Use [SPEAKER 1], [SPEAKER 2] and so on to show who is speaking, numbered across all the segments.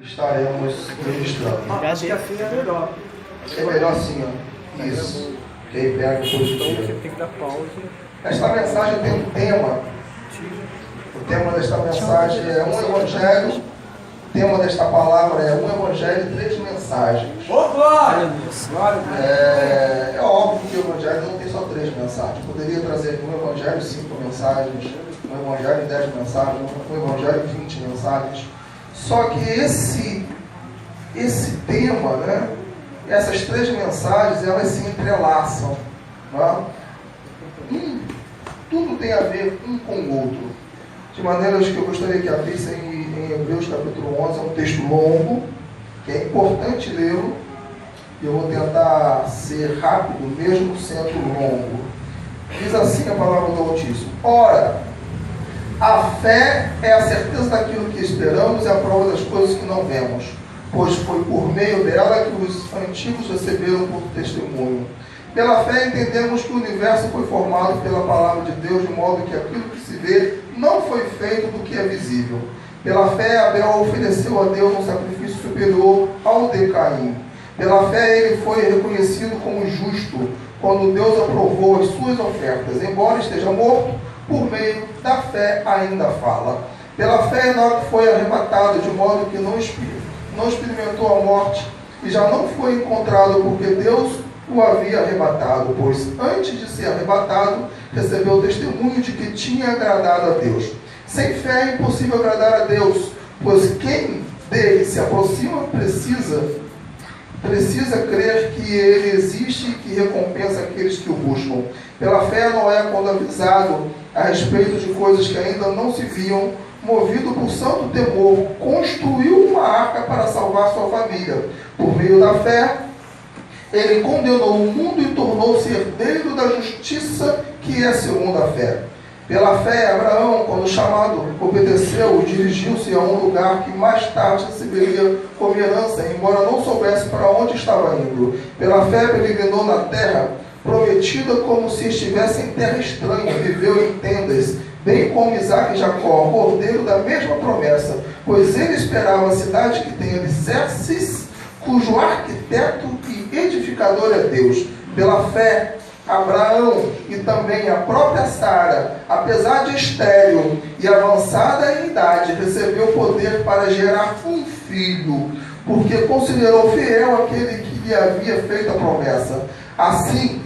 [SPEAKER 1] estaremos registrando.
[SPEAKER 2] Acho que assim é melhor.
[SPEAKER 1] É melhor assim, ó. Isso. Que aí pega o positivo.
[SPEAKER 2] Tem que dar pausa.
[SPEAKER 1] Esta mensagem tem um tema. O tema desta mensagem é um evangelho. O tema desta palavra é um evangelho e 3 mensagens.
[SPEAKER 2] Glória!
[SPEAKER 1] É óbvio que o evangelho não tem só 3 mensagens. Poderia trazer um evangelho 5 mensagens, um evangelho 10 mensagens, um evangelho 20 mensagens. Só que esse tema, né? Essas 3 mensagens, elas se entrelaçam. Né? Tudo tem a ver um com o outro. De maneira que eu gostaria que abrissem em Hebreus capítulo 11, é um texto longo, que é importante lê-lo, e eu vou tentar ser rápido, mesmo sendo longo. Diz assim a palavra do Altíssimo: Ora, a fé é a certeza daquilo que esperamos e a prova das coisas que não vemos, pois foi por meio dela que os antigos receberam por testemunho. Pela fé entendemos que o universo foi formado pela palavra de Deus, de modo que aquilo que se vê não foi feito do que é visível. Pela fé Abel ofereceu a Deus um sacrifício superior ao de Caim. Pela fé ele foi reconhecido como justo, quando Deus aprovou as suas ofertas. Embora esteja morto, por meio da fé ainda fala. Pela fé Enoque foi arrebatado, de modo que não experimentou a morte, e já não foi encontrado, porque Deus o havia arrebatado, pois antes de ser arrebatado, recebeu o testemunho de que tinha agradado a Deus. Sem fé é impossível agradar a Deus, pois quem dele se aproxima precisa crer que ele existe e que recompensa aqueles que o buscam. Pela fé, Noé, quando avisado a respeito de coisas que ainda não se viam, movido por santo temor, construiu uma arca para salvar sua família. Por meio da fé, ele condenou o mundo e tornou-se herdeiro da justiça que é segundo a fé. Pela fé, Abraão, quando chamado, obedeceu e dirigiu-se a um lugar que mais tarde receberia como herança, embora não soubesse para onde estava indo. Pela fé, peregrinou na terra prometida como se estivesse em terra estranha, viveu em tendas, bem como Isaac e Jacó, cordeiro da mesma promessa, pois ele esperava a cidade que tem alicerces, cujo arquiteto e edificador é Deus. Pela fé, Abraão e também a própria Sara, apesar de estéril e avançada em idade, recebeu poder para gerar um filho, porque considerou fiel aquele que lhe havia feito a promessa. Assim,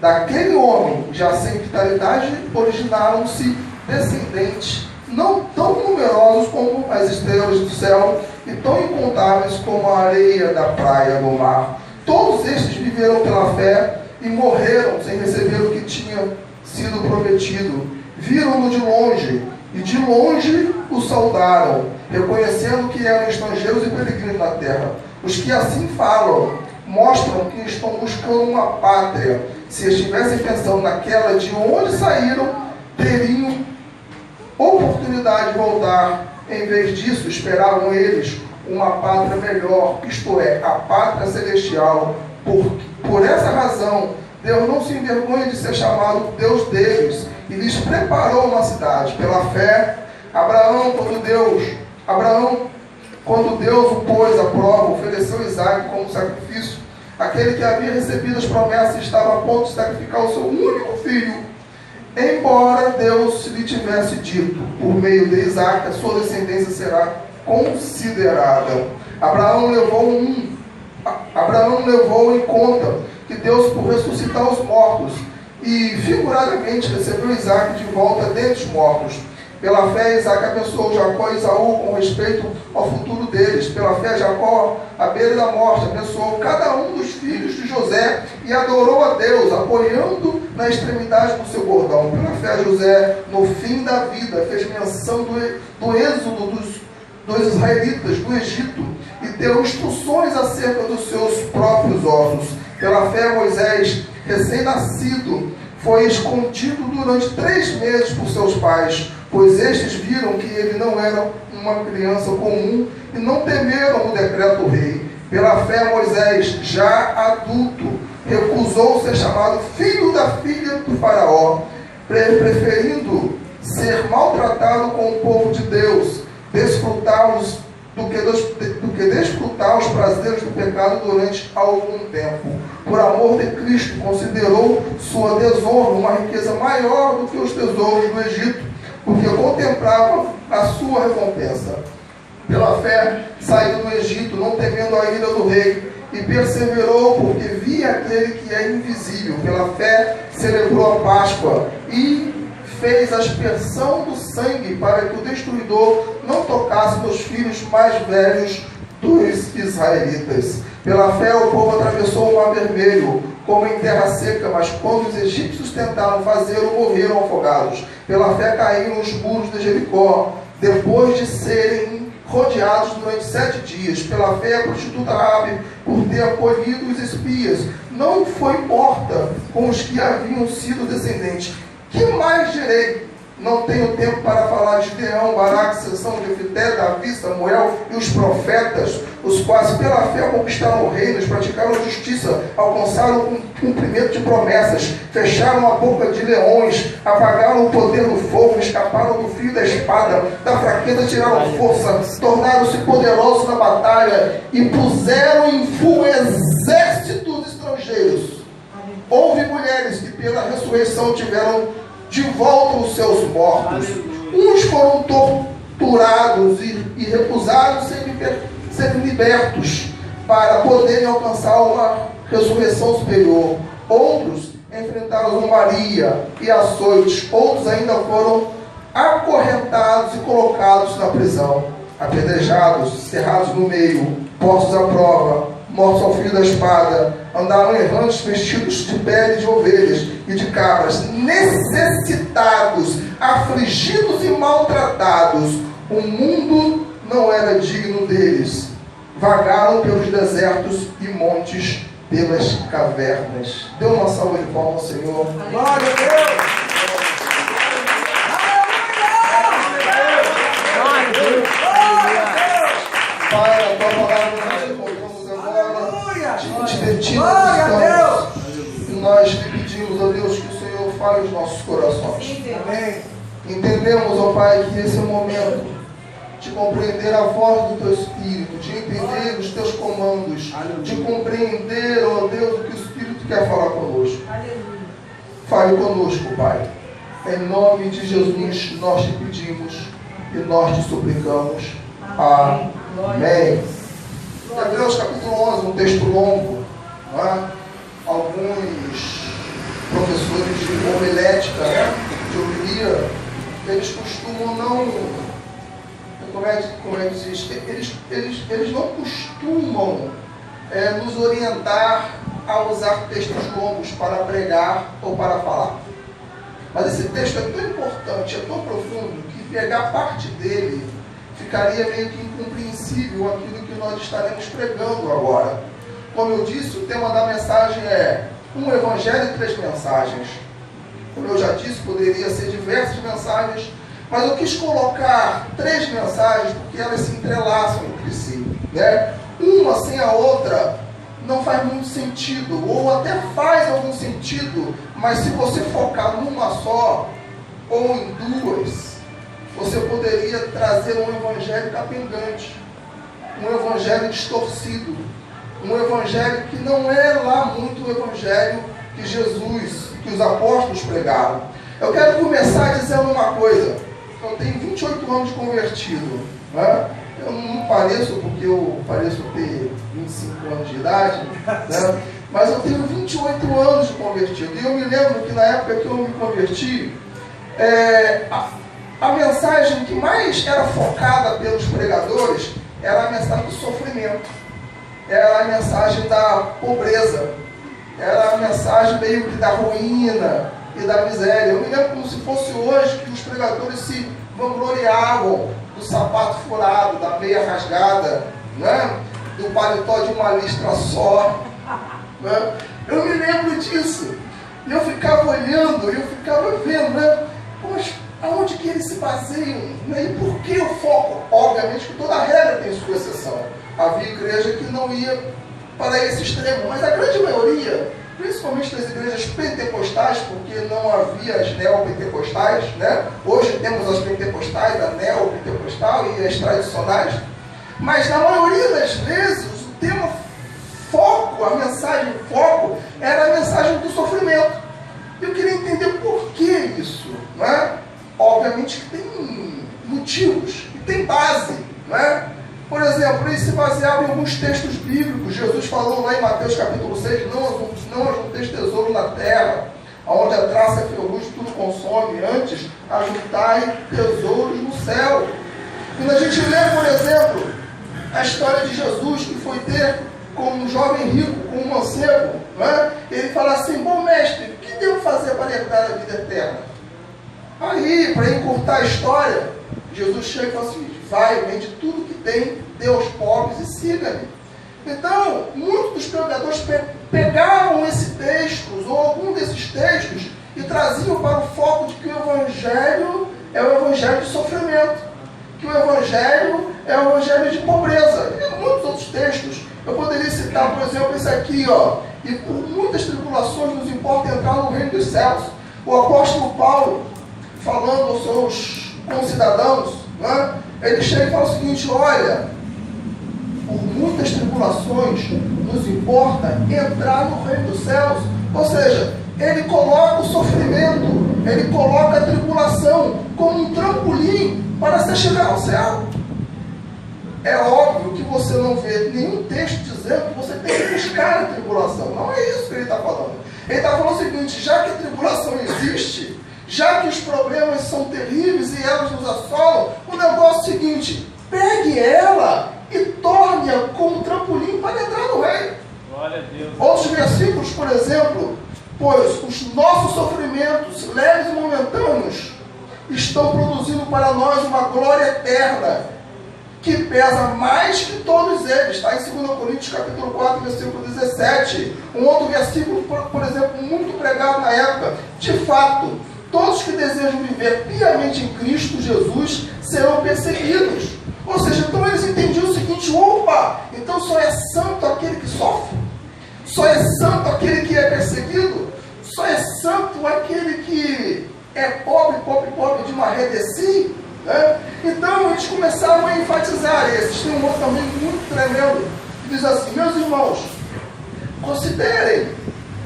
[SPEAKER 1] daquele homem, já sem vitalidade, originaram-se descendentes, não tão numerosos como as estrelas do céu e tão incontáveis como a areia da praia do mar. Todos estes viveram pela fé e morreram sem receber o que tinha sido prometido. Viram-no de longe, e de longe o saudaram, reconhecendo que eram estrangeiros e peregrinos na terra. Os que assim falam, mostram que estão buscando uma pátria. Se estivessem pensando naquela de onde saíram, teriam oportunidade de voltar. Em vez disso, esperavam eles uma pátria melhor, isto é, a pátria celestial. Por essa razão, Deus não se envergonha de ser chamado Deus deles, e lhes preparou uma cidade. Pela fé, Abraão, quando Deus o pôs à prova, ofereceu Isaac como sacrifício. Aquele que havia recebido as promessas estava a ponto de sacrificar o seu único filho, embora Deus lhe tivesse dito, por meio de Isaac, a sua descendência será considerada. Abraão levou em conta que Deus, por ressuscitar os mortos, e figuradamente recebeu Isaac de volta dentre os mortos. Pela fé, Isaac abençoou Jacó e Esaú com respeito ao futuro deles. Pela fé, Jacó, à beira da morte, abençoou cada um dos filhos de José e adorou a Deus, apoiando na extremidade do seu bordão. Pela fé, José, no fim da vida, fez menção do êxodo dos israelitas do Egito e deu instruções acerca dos seus próprios ossos. Pela fé, Moisés, recém-nascido, foi escondido durante 3 meses por seus pais, pois estes viram que ele não era uma criança comum e não temeram o decreto do rei. Pela fé, Moisés, já adulto, recusou ser chamado filho da filha do faraó, preferindo ser maltratado com o povo de Deus, desfrutar os do que desfrutar os prazeres do pecado durante algum tempo. Por amor de Cristo, considerou sua desonra uma riqueza maior do que os tesouros do Egito, porque contemplava a sua recompensa. Pela fé, saiu do Egito, não temendo a ira do rei, e perseverou, porque via aquele que é invisível. Pela fé, celebrou a Páscoa e fez a aspersão do sangue, para que o destruidor não tocasse nos filhos mais velhos dos israelitas. Pela fé, o povo atravessou o mar vermelho, como em terra seca, mas quando os egípcios tentaram fazê-lo, morreram afogados. Pela fé, caíram os muros de Jericó, depois de serem rodeados durante 7 dias. Pela fé, a prostituta Raabe, por ter acolhido os espias, não foi morta com os que haviam sido descendentes. Que mais direi? Não tenho tempo para falar de Gideão, Baraque, Sansão, Jefité, Davi, Samuel e os profetas, os quais pela fé conquistaram reinos, praticaram justiça, alcançaram o cumprimento de promessas, fecharam a boca de leões, apagaram o poder do fogo, escaparam do fio da espada, da fraqueza tiraram força, tornaram-se poderosos na batalha e puseram em fuga exércitos estrangeiros. Houve mulheres que pela ressurreição tiveram de volta os seus mortos. Uns foram torturados e recusaram serem libertos para poderem alcançar uma ressurreição superior. Outros enfrentaram zombaria e açoites. Outros ainda foram acorrentados e colocados na prisão, apedrejados, cerrados no meio, postos à prova, mortos ao fio da espada, andaram errantes vestidos de pele de ovelhas e de cabras, necessitados, afligidos e maltratados. O mundo não era digno deles. Vagaram pelos desertos e montes, pelas cavernas. Dê uma salva de palmas ao Senhor.
[SPEAKER 2] Glória a Deus!
[SPEAKER 1] Pai, a tua palavra nós colocamos agora, diante de ti e nós lhe pedimos, ó Deus, que o Senhor fale os nossos corações.
[SPEAKER 2] Amém.
[SPEAKER 1] Entendemos, ó Pai, que esse é o momento de compreender a voz do teu Espírito, de entender os teus comandos, de compreender, ó Deus, o que o Espírito quer falar conosco. Fale conosco, Pai. Em nome de Jesus nós te pedimos e nós te suplicamos. Amém. Hebreus capítulo 11, um texto longo, não é? Alguns professores de homilética, de homilia, eles costumam não, como é que se diz? Eles não costumam nos orientar a usar textos longos para pregar ou para falar. Mas esse texto é tão importante, é tão profundo, que pegar parte dele ficaria meio que incompreensível aquilo que nós estaremos pregando agora. Como eu disse, o tema da mensagem é um evangelho e 3 mensagens. Como eu já disse, poderia ser diversas mensagens, mas eu quis colocar 3 mensagens porque elas se entrelaçam entre si, né? Uma sem a outra não faz muito sentido, ou até faz algum sentido, mas se você focar numa só, ou em duas, você poderia trazer um evangelho capengante, um evangelho distorcido, um evangelho que não é lá muito o evangelho que Jesus, que os apóstolos pregaram. Eu quero começar dizendo uma coisa. Eu tenho 28 anos de convertido, né? Eu não pareço, porque eu pareço ter 25 anos de idade, né? Mas eu tenho 28 anos de convertido. E eu me lembro que na época que eu me converti, a mensagem que mais era focada pelos pregadores era a mensagem do sofrimento, era a mensagem da pobreza, era a mensagem meio que da ruína e da miséria. Eu me lembro como se fosse hoje que os pregadores se vangloriavam do sapato furado, da meia rasgada, né? Do paletó de uma listra só, né? Eu me lembro disso. E eu ficava olhando, eu ficava vendo, né? Poxa, aonde que eles se baseiam? Né? E por que o foco? Obviamente que toda regra tem sua exceção. Havia igreja que não ia para esse extremo, mas a grande maioria, principalmente das igrejas pentecostais, porque não havia as neopentecostais, né? Hoje temos as pentecostais, a neopentecostal e as tradicionais. Mas na maioria das vezes, o tema foco, a mensagem foco, era a mensagem do sofrimento. Eu queria entender por que isso, não é? Obviamente que tem motivos, e tem base, não é? Por exemplo, ele se baseava em alguns textos bíblicos. Jesus falou lá em Mateus capítulo 6, não ajunteis tesouro na terra, onde a traça e a ferrugem tudo consome, antes ajuntai tesouros no céu. Quando a gente lê, por exemplo, a história de Jesus, que foi ter com um jovem rico, com um mancebo, né? Ele fala assim: bom mestre, o que devo fazer para herdar a vida eterna? Aí, para encurtar a história, Jesus chega e fala assim: vai, vende tudo que tem, dê aos pobres e siga-me. Então, muitos dos pregadores pegavam esses textos, ou algum desses textos, e traziam para o foco de que o Evangelho é o Evangelho de sofrimento, que o Evangelho é o Evangelho de pobreza. E muitos outros textos. Eu poderia citar, por exemplo, esse aqui, ó. E por muitas tribulações nos importa entrar no reino dos céus. O apóstolo Paulo, falando aos seus concidadãos, né, ele chega e fala o seguinte: olha, por muitas tribulações nos importa entrar no reino dos céus. Ou seja, ele coloca o sofrimento, ele coloca a tribulação como um trampolim para você chegar ao céu. É óbvio que você não vê nenhum texto dizendo que você tem que buscar a tribulação. Não é isso que ele está falando. Ele está falando o seguinte: já que a tribulação existe, já que os problemas são terríveis e elas nos assolam, o negócio é o seguinte: pegue ela e torne-a como um trampolim para entrar no reino.
[SPEAKER 2] Glória a Deus.
[SPEAKER 1] Outros versículos, por exemplo: pois os nossos sofrimentos, leves e momentâneos, estão produzindo para nós uma glória eterna, que pesa mais que todos eles. Está em 2 Coríntios capítulo 4, versículo 17. Um outro versículo, por exemplo, muito pregado na época: de fato, todos que desejam viver piamente em Cristo Jesus serão perseguidos. Ou seja, então eles entendiam o seguinte: opa, então só é santo aquele que sofre? Só é santo aquele que é perseguido? Só é santo aquele que é pobre de maré si? Né? Então eles começaram a enfatizar esses. Tem um outro também muito tremendo, que diz assim: meus irmãos, considerem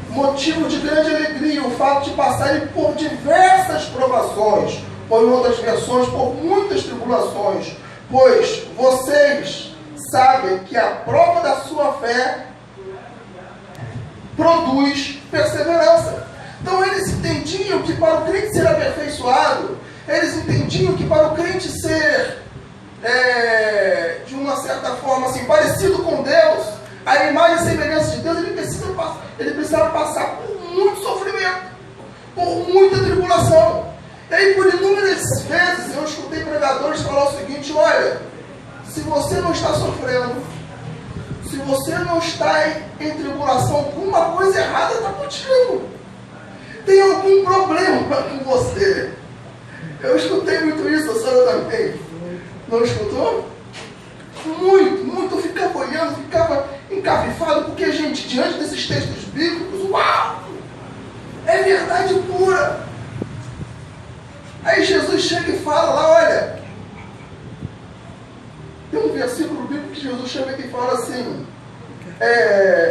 [SPEAKER 1] motivo de grande alegria o fato de passarem por diversas provações, ou em outras versões, por muitas tribulações, pois vocês sabem que a prova da sua fé produz perseverança. Então eles entendiam que para o crente ser aperfeiçoado, eles entendiam que para o crente ser, de uma certa forma, assim, parecido com Deus, a imagem e semelhança de Deus, ele precisava passar por muito sofrimento, por muita tribulação. E aí, por inúmeras vezes, eu escutei pregadores falar o seguinte: olha, se você não está sofrendo, se você não está em tribulação, alguma coisa errada está contigo. Tem algum problema com você. Eu escutei muito isso, a senhora também. Não escutou? Muito. Eu ficava olhando, ficava encafifado, porque, gente, diante desses textos bíblicos, uau! É verdade pura. Aí Jesus chega e fala lá: olha, tem um versículo bíblico que Jesus chega aqui e fala assim: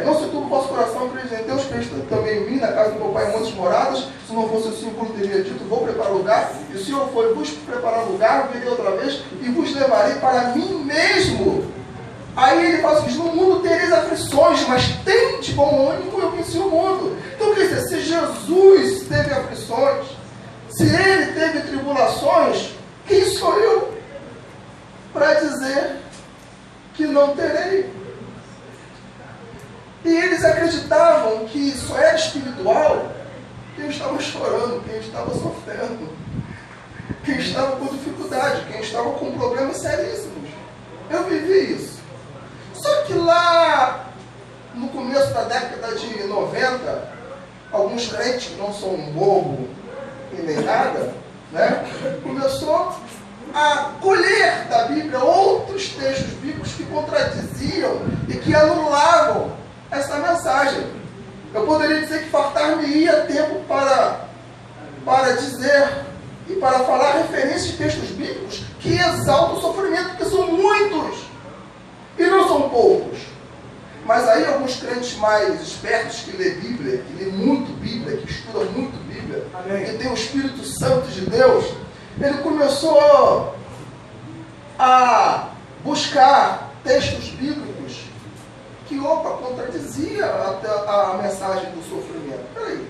[SPEAKER 1] não se turbe o vosso coração, crede em Deus, crede também em mim. Na casa do meu pai muitas moradas, se não fosse assim, como teria dito: vou preparar lugar, e o Senhor foi, vos preparar lugar, virei outra vez e vos levarei para mim mesmo. Aí ele fala assim: no mundo tereis aflições, mas tende bom ânimo, eu venci o mundo. Então quer dizer, se Jesus teve aflições, se ele teve tribulações, quem sou eu para dizer que não terei? E eles acreditavam que só era espiritual quem estava chorando, quem estava sofrendo, quem estava com dificuldade, quem estava com problemas seríssimos. Eu vivi isso. Só que lá no começo da década de 90, alguns crentes que não são bobo e nem nada, né, começou a colher da Bíblia outros textos bíblicos que contradiziam e que anulavam essa mensagem. Eu poderia dizer que fartar-me-ia tempo para dizer e para falar referências de textos bíblicos que exaltam o sofrimento, porque são muitos. poucos. Mas aí alguns crentes mais espertos que lê Bíblia, que lê muito Bíblia, que estuda muito Bíblia, que tem o Espírito Santo de Deus, ele começou a buscar textos bíblicos que, contradizia a mensagem do sofrimento. Peraí,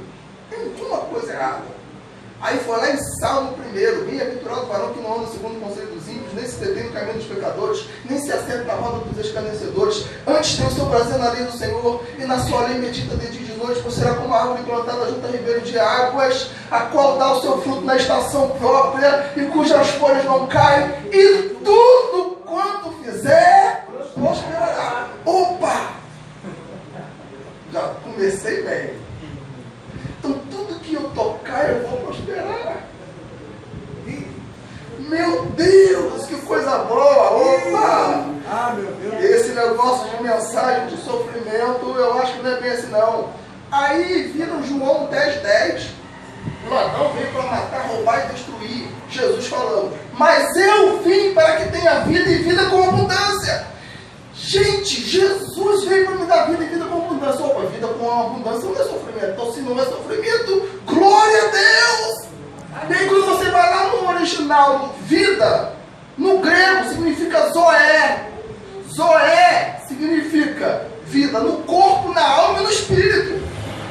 [SPEAKER 1] tem uma coisa errada. Aí foi lá em Salmo 1, bem-aventurado o varão que não anda segundo o conselho dos ímpios, nem se detém no caminho dos pecadores, nem se assenta na roda dos escarnecedores. Antes tem o seu prazer na lei do Senhor, e na sua lei medita de dia e de noite, pois será como a árvore plantada junto a ribeiro de águas, a qual dá o seu fruto na estação própria, e cujas folhas não caem, e tudo quanto fizer, prosperará. Opa! Já comecei bem. Então tudo que eu tocar eu vou prosperar. Meu Deus, que coisa boa! Opa!
[SPEAKER 2] Meu Deus.
[SPEAKER 1] Esse negócio de mensagem de sofrimento, eu acho que não é bem assim não. Aí viram João 10:10. O ladrão veio para matar, roubar e destruir. Jesus falando, mas eu vim para que tenha vida e vida com abundância. Gente, Jesus veio para me dar vida e vida com abundância. Opa, vida com abundância não é sofrimento. Então, se não é sofrimento, glória a Deus! E aí, quando você vai lá no original, vida, no grego significa zoé. Zoé significa vida no corpo, na alma e no espírito.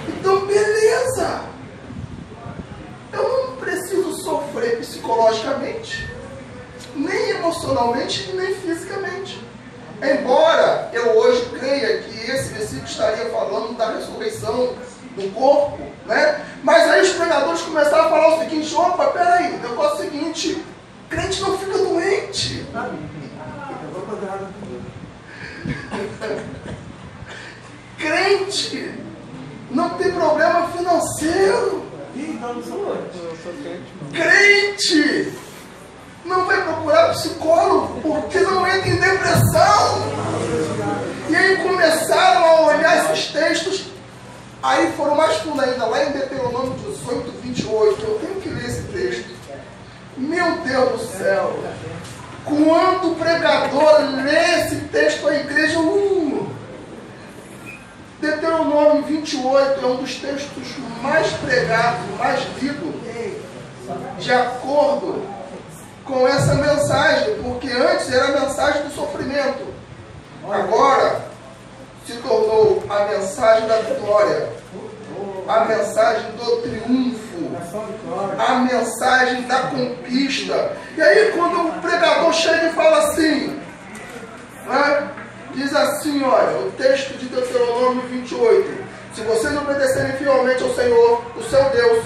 [SPEAKER 1] Então, beleza. Eu não preciso sofrer psicologicamente, nem emocionalmente, nem fisicamente. Embora eu hoje creia que esse versículo estaria falando da ressurreição do corpo, né? Mas aí os pregadores começaram a falar o seguinte, opa, peraí, o negócio é o seguinte, crente não fica doente. Crente não tem problema financeiro. Crente não vai procurar psicólogo porque não entra em depressão. E aí começaram a olhar esses textos. Aí foram mais fundo ainda, lá em Deuteronômio 18:28. Eu tenho que ler esse texto. Meu Deus do céu! Quando o pregador lê esse texto, a igreja... Deuteronômio 28 é um dos textos mais pregados, mais lidos, de acordo com essa mensagem, porque antes era a mensagem do sofrimento, agora se tornou a mensagem da vitória, a mensagem do triunfo, a mensagem da conquista. E aí quando o pregador chega e fala assim, né, diz assim, olha, o texto de Deuteronômio 28, se vocês obedecerem fielmente ao Senhor, o seu Deus,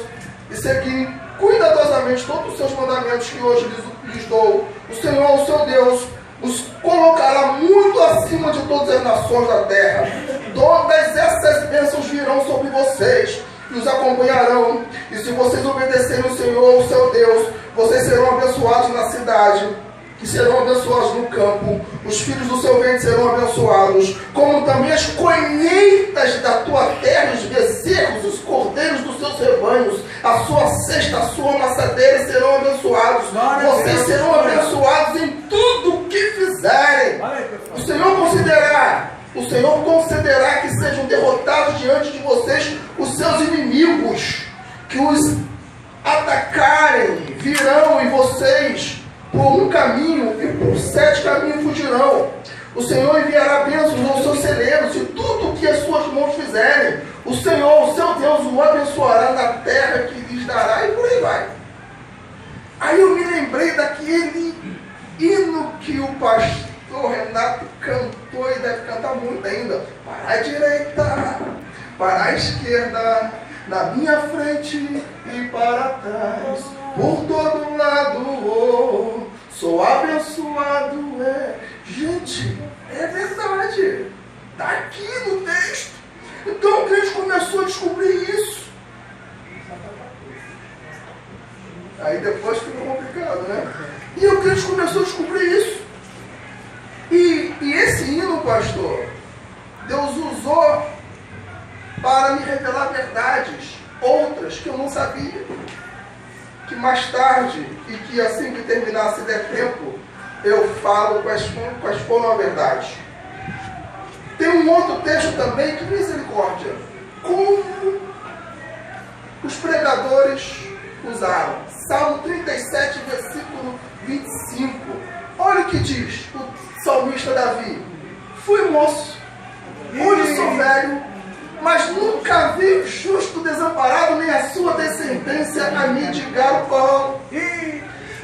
[SPEAKER 1] e seguirem cuidadosamente todos os seus mandamentos que hoje lhes dou, o Senhor, o seu Deus, os colocará muito acima de todas as nações da terra. Todas essas bênçãos virão sobre vocês e os acompanharão. E se vocês obedecerem ao Senhor, o seu Deus, vocês serão abençoados na cidade, que serão abençoados no campo. Os filhos do seu ventre serão abençoados, como também as colheitas da tua terra, os bezerros, os cordeiros dos seus rebanhos, a sua cesta, a sua amassadeira serão abençoados. Vocês serão abençoados em tudo o que fizerem. O Senhor concederá que sejam derrotados diante de vocês os seus inimigos, que os atacarem, virão em vocês por um caminho e por 7 caminhos fugirão. O Senhor enviará bênçãos aos seus celeiros e tudo o que as suas mãos fizerem. O Senhor, o seu Deus, o abençoará na terra que lhes dará, e por aí vai. Aí eu me lembrei daquele hino que o pastor Renato cantou e deve cantar muito ainda. Para a direita, para a esquerda, na minha frente e para trás, por todo lado, sou abençoado. Gente, é verdade. Está aqui no texto. Então o crente começou a descobrir isso. Aí depois ficou complicado, né? E o crente começou a descobrir isso. E esse hino, pastor, Deus usou para me revelar verdades, outras que eu não sabia, que mais tarde, e que assim que terminar, se der tempo, eu falo quais foram a verdade. Tem um outro texto também, que misericórdia. Como os pregadores usaram. Salmo 37, versículo 25. Olha o que diz o salmista Davi. Fui moço, hoje sou velho, mas nunca vi o justo desamparado, nem a sua descendência a mendigar o pão.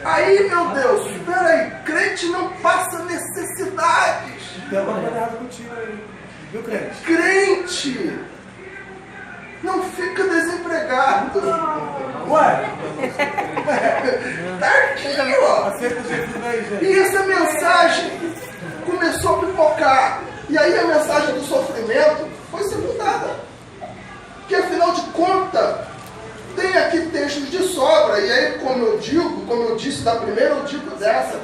[SPEAKER 1] Aí, meu Deus, espera aí, crente não passa necessidades.
[SPEAKER 2] Tem uma coisa errada contigo aí, viu, crente?
[SPEAKER 1] Crente não fica desempregado.
[SPEAKER 2] Ué?
[SPEAKER 1] Tá aqui, ó.
[SPEAKER 2] Aceita Jesus aí, gente.
[SPEAKER 1] E essa mensagem começou a pipocar. E aí a mensagem do sofrimento foi sepultada. Que afinal de contas, tem aqui textos de sobra. E aí, como eu disse da primeira, eu digo dessa,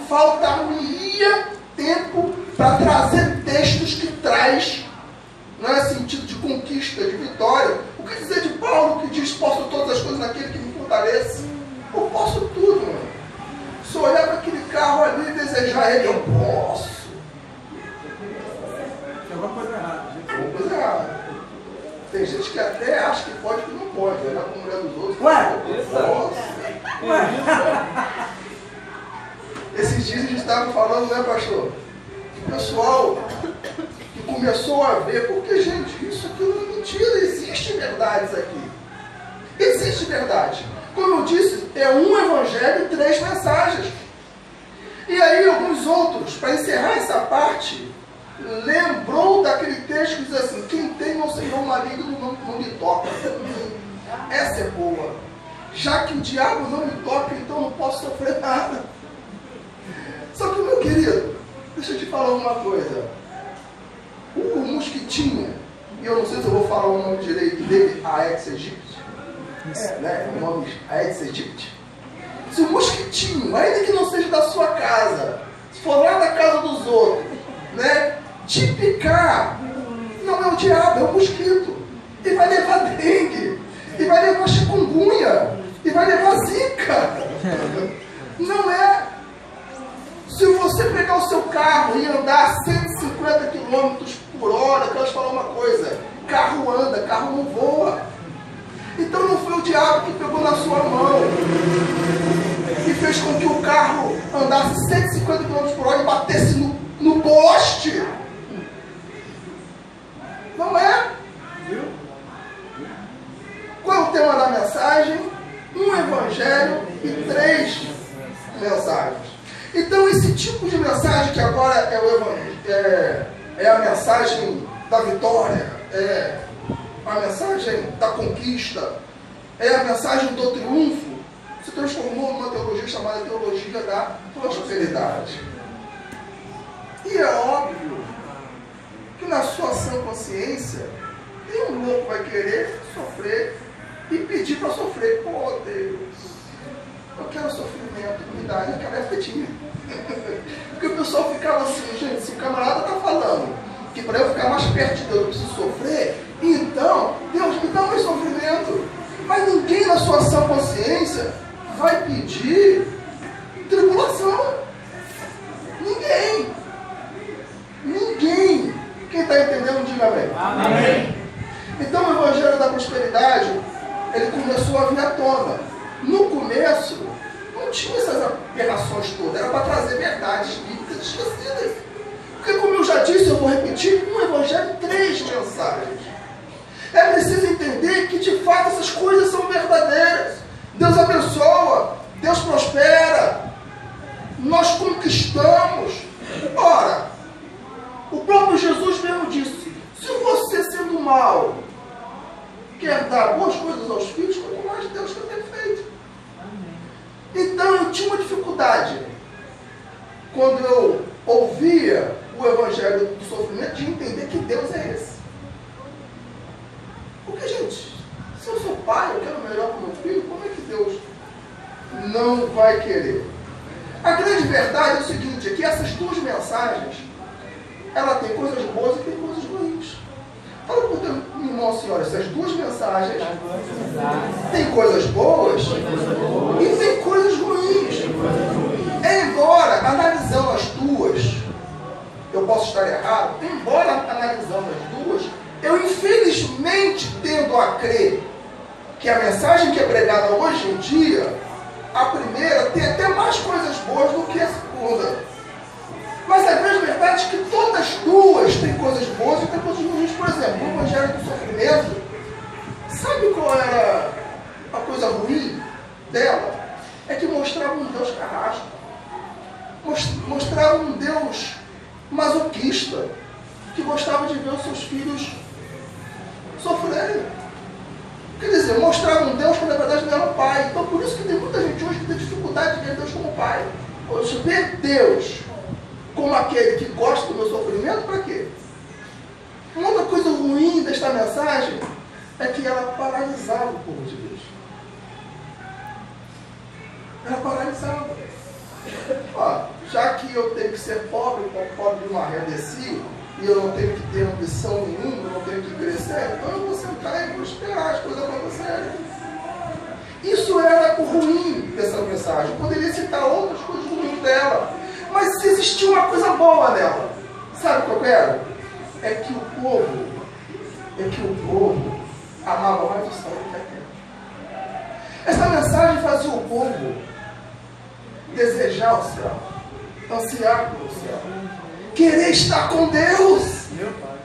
[SPEAKER 1] faltaria tempo para trazer textos que traz, não é sentido de conquista, de vitória. O que dizer de Paulo que diz: posso todas as coisas naquele que me fortalece? Eu posso tudo, mano. Se eu olhar para aquele carro ali e desejar ele, eu posso.
[SPEAKER 2] Tem alguma coisa errada, gente.
[SPEAKER 1] Alguma coisa errada. Tem gente que até acha que pode e não pode. Olhar com a mulher dos outros.
[SPEAKER 2] Ué?
[SPEAKER 1] Eu posso.
[SPEAKER 2] Ué?
[SPEAKER 1] Esses dias a gente estava falando, né, pastor? O pessoal que começou a ver, porque, gente, isso aqui não é mentira, existem verdades aqui. Existe verdade. Como eu disse, é um evangelho e 3 mensagens. E aí alguns outros, para encerrar essa parte, lembrou daquele texto que diz assim: quem tem ao Senhor maligno não lhe toca. Essa é boa. Já que o diabo não me toca, então não posso sofrer nada. Só que, meu querido, deixa eu te falar uma coisa. O mosquitinho, e eu não sei se eu vou falar o nome direito dele, Aedes aegypti, né? O nome Aedes aegypti. Se o mosquitinho, ainda que não seja da sua casa, se for lá da casa dos outros, né, te picar, não é o diabo, é o mosquito. E vai levar dengue, e vai levar chikungunya, e vai levar zika. Não é. Se você pegar o seu carro e andar 150 km por hora, que elas falam uma coisa: carro anda, carro não voa. Então não foi o diabo que pegou na sua mão e fez com que o carro andasse 150 km por hora e batesse no poste. Não é? Qual é o tema da mensagem? Um evangelho e 3 mensagens. Então esse tipo de mensagem que agora é o evangelho, é a mensagem da vitória, é a mensagem da conquista, é a mensagem do triunfo, se transformou numa teologia chamada teologia da prosperidade. E é óbvio que na sua sã consciência, nenhum louco vai querer sofrer e pedir para sofrer. Pô, Deus, eu quero sofrimento, me dá. Naquela época tinha. Porque o pessoal ficava assim: gente, se o camarada está falando que para eu ficar mais perto de Deus eu preciso sofrer, então Deus me dá mais sofrimento. Mas ninguém na sua sã consciência vai pedir tribulação. Ninguém. Ninguém. Quem está entendendo, diga amém.
[SPEAKER 2] Amém.
[SPEAKER 1] Então o evangelho da prosperidade, ele começou a vir à tona. No começo, não tinha essas aberrações todas, era para trazer verdades bíblicas esquecidas. Porque, como eu já disse, eu vou repetir, um evangelho 3 mensagens. É preciso entender que de fato essas coisas são verdadeiras. Deus abençoa, Deus prospera, nós conquistamos. Ora, o próprio Jesus mesmo disse: se você, sendo mal, quer dar boas coisas aos filhos, quanto mais Deus que tem feito. Então eu tinha uma dificuldade quando eu ouvia o evangelho do sofrimento de entender que Deus é esse. Porque, gente, se eu sou pai, eu quero o melhor para o meu filho, como é que Deus não vai querer? A grande verdade é o seguinte: é que essas 2 mensagens, ela tem coisas boas e tem coisas ruins. Fala para o teu irmão assim: olha, essas 2 mensagens tem coisas boas e tem coisas ruins. Embora, analisando as 2, eu posso estar errado, embora analisando as duas, eu infelizmente tendo a crer que a mensagem que é pregada hoje em dia, a primeira tem até mais coisas boas do que a segunda. Mas a grande verdade é que todas as duas têm coisas boas e têm coisas ruins. Por exemplo, o Evangelho do Sofrimento, sabe qual era a coisa ruim dela? É que mostrava um Deus carrasco. Mostrava um Deus masoquista, que gostava de ver os seus filhos sofrerem. Quer dizer, mostrava um Deus que na verdade não era um pai. Então por isso que tem muita gente hoje que tem dificuldade de ver Deus como pai. Hoje, ver Deus como aquele que gosta do meu sofrimento, para quê? Uma outra coisa ruim desta mensagem é que ela paralisava o povo de Deus. Ela paralisava. Ó, já que eu tenho que ser pobre, como pobre de uma redecil, e eu não tenho que ter ambição nenhuma, eu não tenho que crescer, então eu vou sentar e vou esperar as coisas acontecerem. Isso era o ruim dessa mensagem. Eu poderia citar outras coisas ruins dela, mas existia uma coisa boa nela. Sabe qual era? É que o povo amava mais o céu do que a terra. Essa mensagem fazia o povo desejar o céu, ansiar pelo céu, querer estar com Deus.
[SPEAKER 2] Meu pai.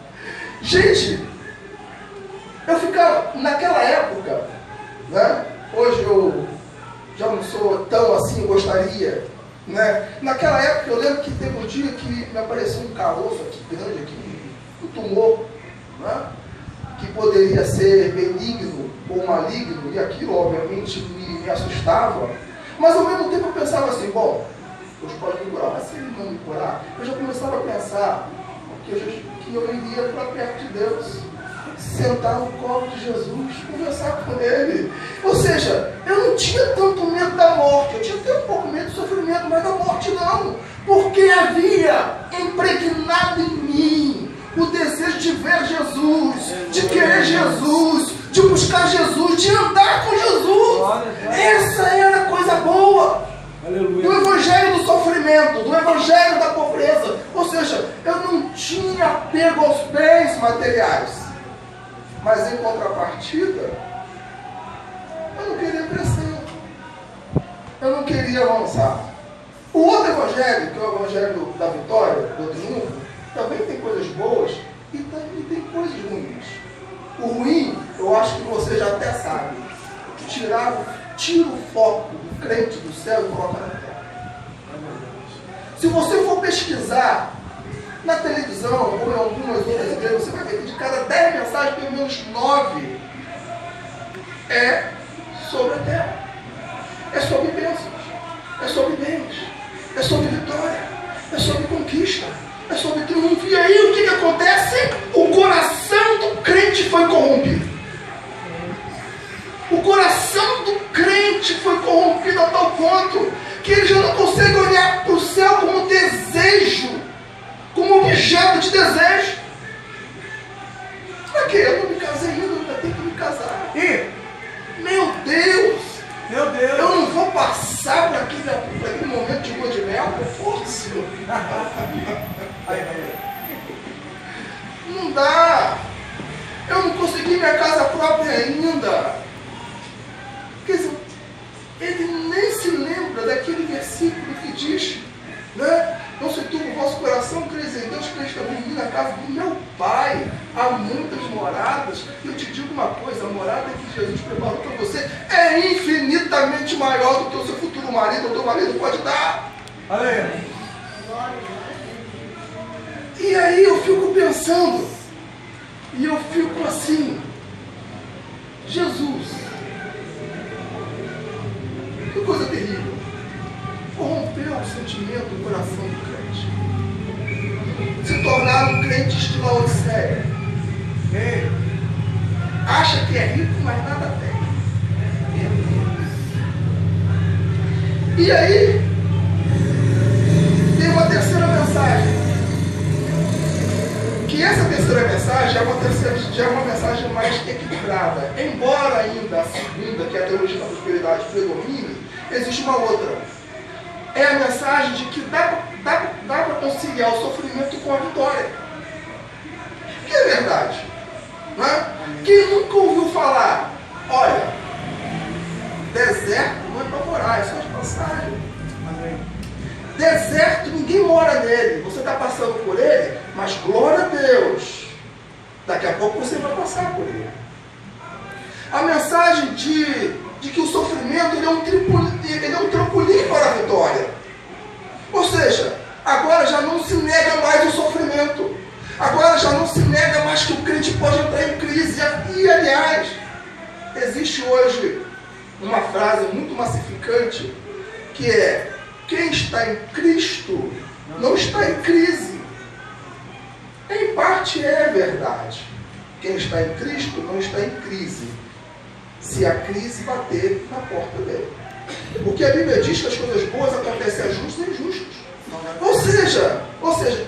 [SPEAKER 1] Gente, eu ficava, naquela época, né? Hoje eu já não sou tão assim, eu gostaria, né? Naquela época eu lembro que teve um dia que me apareceu um caroço aqui, grande aqui, um tumor, né? Que poderia ser benigno ou maligno, e aquilo obviamente me assustava, mas ao mesmo tempo eu pensava assim, bom, Deus pode me curar, mas se Ele não me curar, eu já começava a pensar que eu iria para perto de Deus, sentar no colo de Jesus, conversar com Ele. Ou seja, eu não tinha tanto medo da morte, eu tinha até um pouco medo do sofrimento, mas da morte não, porque havia impregnado em mim o desejo de ver Jesus, de querer Jesus, de buscar Jesus, de andar com Jesus. Essa era a coisa boa.
[SPEAKER 2] Aleluia.
[SPEAKER 1] Do evangelho do sofrimento, do evangelho da pobreza. Ou seja, eu não tinha apego aos bens materiais, mas em contrapartida, eu não queria crescer, eu não queria avançar. O outro evangelho, que é o evangelho da vitória, do triunfo, também tem coisas boas e também tem coisas ruins. O ruim, eu acho que você já até sabe, tira o foco do crente do céu e coloca na terra. Se você for pesquisar na televisão ou em algumas outras igrejas, você vai ver que de cada 10 mensagens, pelo menos 9 é sobre a terra. É sobre bênçãos, é sobre bens, é sobre vitória, é sobre conquista, é sobre triunfo. E aí o que acontece? O coração do crente foi corrompido. O coração do crente foi corrompido a tal ponto que ele já não consegue olhar para o céu como desejo, como objeto de desejo. Para quê? Eu não me casei ainda, eu ainda tenho que me casar. Meu Deus!
[SPEAKER 2] Meu Deus!
[SPEAKER 1] Eu não vou passar por aquele momento de lua de mel com força. Não dá. Eu não consegui minha casa própria ainda. Quer dizer, ele nem se lembra daquele versículo que diz, né? Não se turbe o vosso coração, creis em Deus, creis também em mim, na casa do meu Pai há muitas moradas. Eu te digo uma coisa, a morada que Jesus preparou para você é infinitamente maior do que o seu futuro marido ou teu marido pode dar.
[SPEAKER 2] Aleluia.
[SPEAKER 1] E aí eu fico pensando, e eu fico assim, Jesus, que coisa terrível, corrompeu o sentimento do coração do crente, se tornar um crente estilo Laodiceia, acha que é rico, mas nada tem. E aí tem uma terceira mensagem, que essa terceira mensagem já é uma mensagem mais equilibrada. Embora ainda a segunda, que é a teologia da prosperidade, predomine, existe uma outra. É a mensagem de que dá para conciliar o sofrimento com a vitória. Que é verdade. Não é? Quem nunca ouviu falar, olha, deserto não é para morar, é só de passagem. Deserto, ninguém mora nele. Você está passando por ele, mas glória a Deus. Daqui a pouco você vai passar por ele. A mensagem de que o sofrimento ele é um trampolim para a vitória. Ou seja, agora já não se nega mais o sofrimento. Agora já não se nega mais que o crente pode entrar em crise. E, aliás, existe hoje uma frase muito massificante que é: quem está em Cristo não está em crise. Em parte é verdade. Quem está em Cristo não está em crise, se a crise bater na porta dele. Porque a Bíblia diz que as coisas boas acontecem a justos e injustos. Ou seja,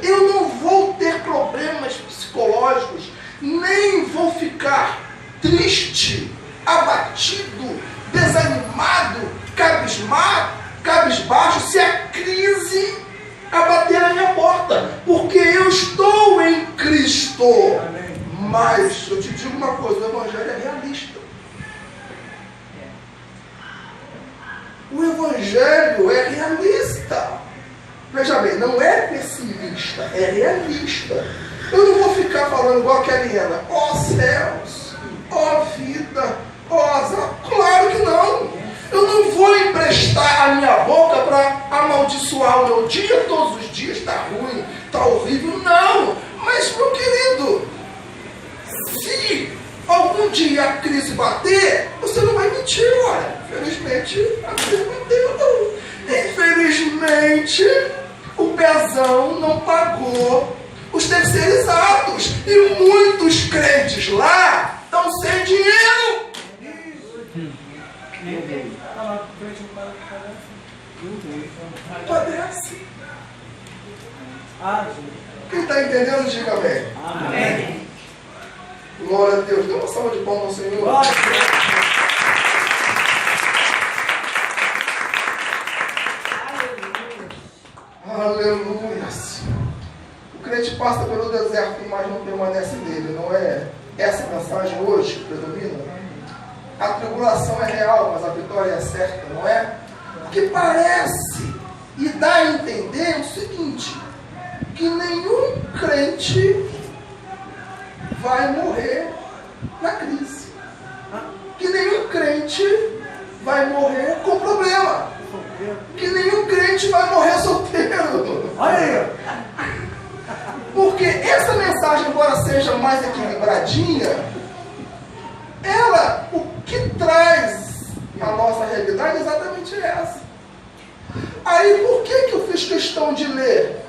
[SPEAKER 1] eu não vou ter problemas psicológicos, nem vou ficar triste, abatido, desanimado, cabisbaixo, se a crise abater na minha porta, porque eu estou em Cristo. Amém. Mas eu te digo uma coisa, o Evangelho é realista. O Evangelho é realista. Veja bem, não é pessimista, é realista. Eu não vou ficar falando igual a Eliana, ó céus, ó vida, ó azar. Claro que não. Eu não vou emprestar a minha boca para amaldiçoar o meu dia. Todos os dias está ruim, está horrível. Não. Mas, meu querido, se algum dia a crise bater, você não vai mentir. Olha, infelizmente a crise bateu. Infelizmente o pezão não pagou os terceirizados. E muitos crentes lá estão sem dinheiro. Padece. Quem está entendendo, diga amém. Amém. Glória a Deus. Dê uma salva de palmas ao Senhor. Glória a Deus. Aleluia. O crente passa pelo deserto, mas não permanece nele. Não é essa mensagem hoje que predomina? A tribulação é real, mas a vitória é certa, não é? Porque parece e dá a entender o seguinte, que nenhum crente vai morrer na crise. Que nenhum crente vai morrer com problema. Que nenhum crente vai morrer solteiro. Olha aí. Porque essa mensagem, embora seja mais equilibradinha, ela, o que traz a nossa realidade é exatamente essa. Aí, por que eu fiz questão de ler